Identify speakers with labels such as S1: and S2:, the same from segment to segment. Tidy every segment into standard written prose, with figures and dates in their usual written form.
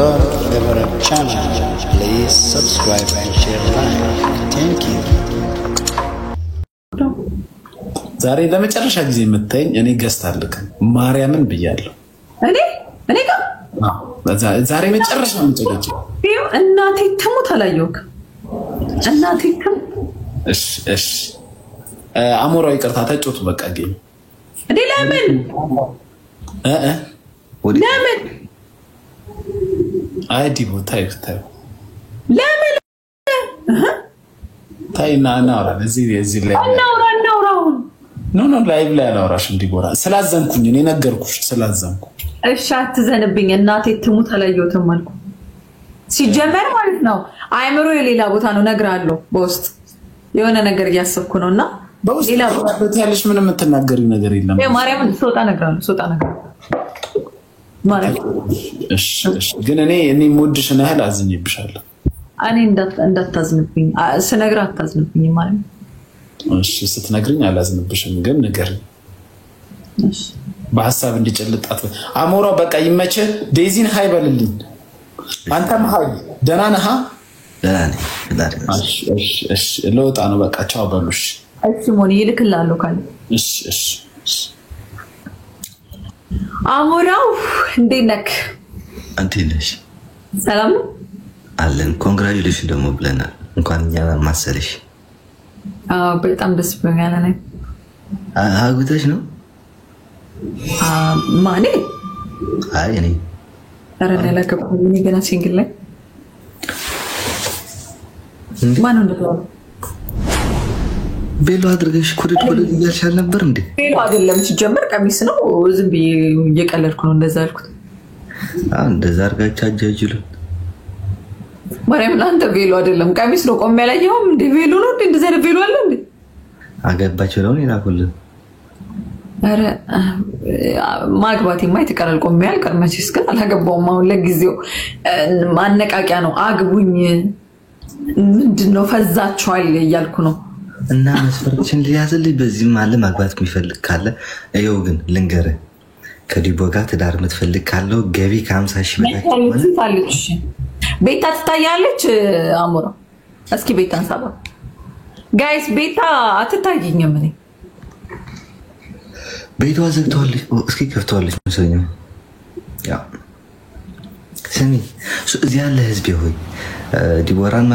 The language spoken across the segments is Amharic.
S1: your favorite channel. Please subscribe and share like. Thank you.
S2: ዛሬ ለመጨረሻ ጊዜ የምታየኝ እኔ ገስት አልክ ማርያምን ብያለሁ።
S3: እኔ ጋር
S2: ዛሬ መጨረሻ ምጥልጭ
S3: እናቴ ተሞት አላየውክ እናቴ ከም
S2: እሺ አሞራው ይቅርታ ተጮቱ በቃ ጌም
S3: እንዴ ለምን ለምን
S2: አይዲ ቦታ ይፍታው ለምን ታይና ናውራ እዚህ ላይ
S3: ናውራ
S2: ኖ ላይቭ ላይ አላወራሽ እንዲጎራ ስላዘንኩኝ እኔ ነገርኩሽ ስላዘንኩ
S3: እሺ አትዘንብኝ እናቴ ትሙት አላየውትም አልኩ ሲጀመር ማለት ነው አይምሮ የሌላ ቦታ ነው ነግራለሁ በውስጥ የሆነ ነገር እያሰብኩ ነውና
S2: ሌላ ቦታ ያለሽ ምንም የምትናገሪው ነገር የለም
S3: ማርያምን ሶጣ ነግራለሁ ማርያም
S2: እሺ ግን እኔ ሞድሽ ነው ያህል አዝኝብሻለሁ
S3: እኔ እንዳታዝንብኝ ስነግራ አታዝንብኝ ማለት
S2: እሺ ስትነግሪኝ አላዝንብሽም ግን ንገሪኝ
S3: እሺ
S2: በሐሳብ እንዲጨልጣት አሞራ በቃ ይመቸ ዴዚን ሃይ በልልኝ አንተም ሃይ ደህና ነህ እሺ ለውጣ ነው በቃ ቻው በሉሽ
S3: እሺ ሞኒ ይልክላለሁ ካለ
S2: እሺ
S3: አሞራው እንዴት ነህ
S4: አንተ ነሽ
S3: ሰላም
S4: አለን ኮንግራቹሌሽን ደግሞ ብለናል እንኳን እኛ ማሰለሽ
S3: በጣም ደስ ብሎኛል እኔ
S4: አጉተሽ ነው
S3: ማኔ
S4: አይ እኔ
S3: አረና ለከው ምን ገና ሲንግል ላይ ማን እንደው
S4: ቤሎ አድርገሽ ኩርት ይያልሻል ነበር እንዴ
S3: ቤሎ አይደለም ሲጀመር ቀሚስ ነው ዝም ብዬ እየቀለድኩ ነው እንደዛ አልኩት
S4: እንደዛ አርጋቻ አጃጅሉ
S3: ማርያም ላንተ ቤሎ አይደለም ቀሚስ ነው ቆም ያላየውም እንዴ ቤሎ ነው እንዴ እንደዛ ቤሎ አለ እንዴ
S4: አገባቸው ነው ይላኩልን
S3: አረ ማግባቴ ማይት ቀራል ቆም ያልቀርመችስ ግን አላገባውም አሁን ለጊዜው ማነቃቂያ ነው አግቡኝ ምንድነው ፈዛቸዋል እያልኩ ነው
S4: እና መስፈርትሽን ሊያዝልኝ በዚህም አለ ማግባት የሚፈልግ ካለ አይው ግን ልንገረ ከዲቦ ጋር ትዳር የምትፈልግ ካለው ገቢ ከ50 ሺህ በላይ
S3: ታለች ቤታ ትታያለች አሞራ እስኪ ቤታን ሳባ ጋይስ ቤታ አትታየኝም እኔ
S4: ቤቷ ዘግቷለች እስኪ ከፍቷለች መሰለኝ ያ ስሚ እዚህ ያለ ህዝብ ሆይ ዲቦራና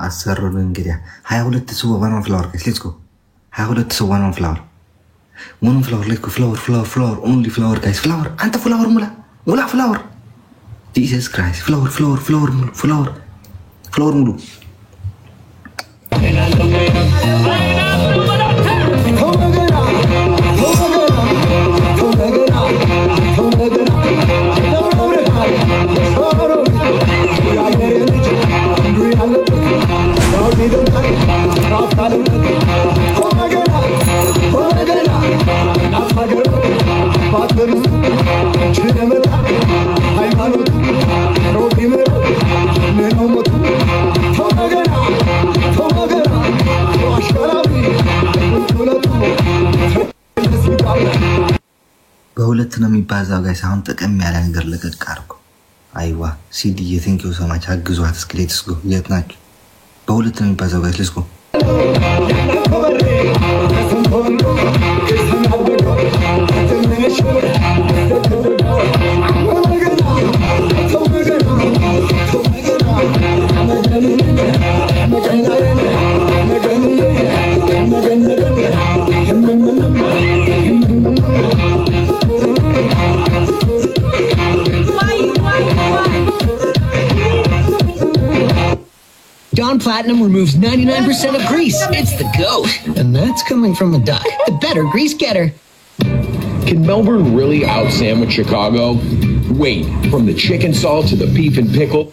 S4: አሰሩን እንግዲህ 22 ሰው ዋናውን ፍላወር ጋይስ ሌትስ ጎ 22 ሰው ዋናውን ፍላወር ዋናውን ፍላወር ሌትስ ጎ ፍላወር ኦንሊ ፍላወር ጋይስ ፍላወር አንተ ፍላወር ሙላ ፍላወር ጂሰስ ክራይስት ፍላወር ሙሉ በሁለት ነው የሚባዛው ጋይስ አሁን ጥቅም ያለ ነገር ለቀቅ አድርጎ አይዋ ሲዲ ቴንክ ዩ ሶ ማች አግዟት እስኪ ሌትስ ጎ የት ናችሁ በሁለት ነው የሚባዛው ጋይስ ሌትስ ጎ
S5: Dawn Platinum removes 99% of grease. It's the GOAT. And that's coming from a duck. The better grease getter.
S6: Can Melbourne really out-sandwich Chicago? Wait, from the chicken salt to the beef and pickle.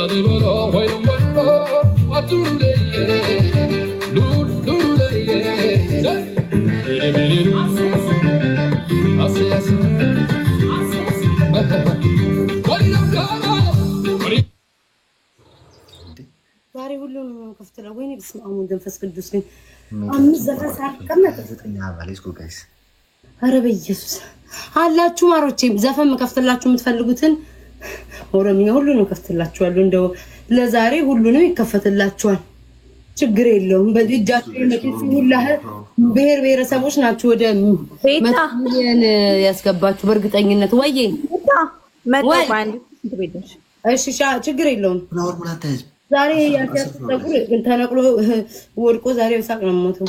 S7: ዛሬ ሁሉንም ከፍተለው ወይኔ በስመ አብ ወወልድ ወመንፈስ ቅዱስ ግን አምስት ዘፈን ሳልቀመጥ
S4: ዘጠኝ አባሌስ ጎ ጋይስ
S7: ኧረ በኢየሱስ አላችሁ ማሮቼ ዘፈን መከፍተላችሁ የምትፈልጉትን ኦሮምኛ ሁሉንም ከፍተላችኋለሁ እንደው ለዛሬ ሁሉንም ይከፈትላችኋል ችግር የለውም በእጃችሁ የመጥፍ ሁላህ ብሔር ብሔረሰቦች ናችሁ ወደ ሚሊዮን ያስገባችሁ በእርግጠኝነት ወይዬ መጣ ባንድ ትቤደሽ እሺ ችግር የለውም
S4: ፍላወር ሙላታ
S7: ዛሬ ያንተያስተጉር ተነቅሎ ወድቆ ዛሬ ሳቅ ነው ሞተው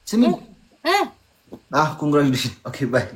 S4: Simi. Congratulations. Okay, bye.